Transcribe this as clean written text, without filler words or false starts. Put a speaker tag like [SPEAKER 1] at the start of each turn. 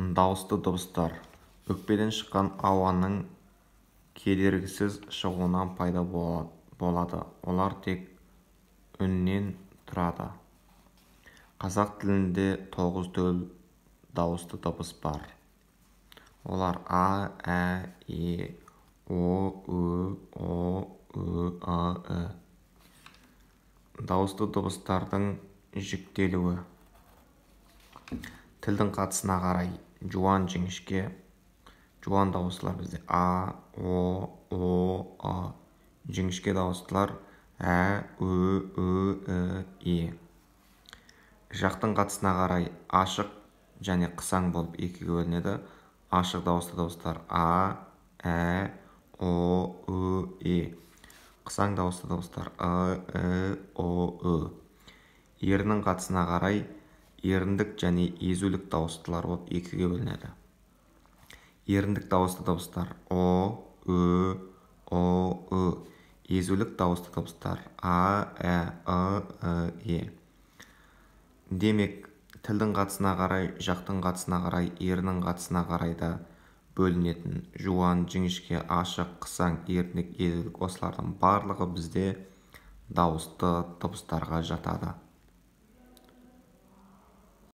[SPEAKER 1] Дауысты дыбыстар өкпеден шыққан ауаның кедергісіз шығуынан пайда болады. Олар тек үннен тұрады. Қазақ тілінде 9 төл дауысты дыбыс бар. Олар А, Ә, Е, О, Ү, О, Ү, А, Ү. Дауысты дыбыстардың жіктелуі. Тілдің қатысына қарай жуан жіңішке, жуан дауыстылар бізде А, О, А. Жіңішке дауыстылар Ә, Ү, Ү, Е. Жақтың қатысына қарай ашық және қысаң болып екіге бөлінеді. Ашық дауысты дауыстар А, Ә, О, Ү, Е. Қысаң дауысты дауыстар Ү, О, Ү. Ерінің қатысына қарай еріндік және езулік дауыстылар болып екіге бөлінеді. Еріндік дауысты дауыстар О, Ү, О, Ү. Езулік дауысты дауыстар А, Ә, Е. Демек, тілдің қатысына қарай, жақтың қатысына қарай, ерінің қатысына қарай да бөлінетін жуан, жіңішке, ашық, қысаң, еріндік, езулік осылардың барлығы бізде дауысты дыбыстарға жатады.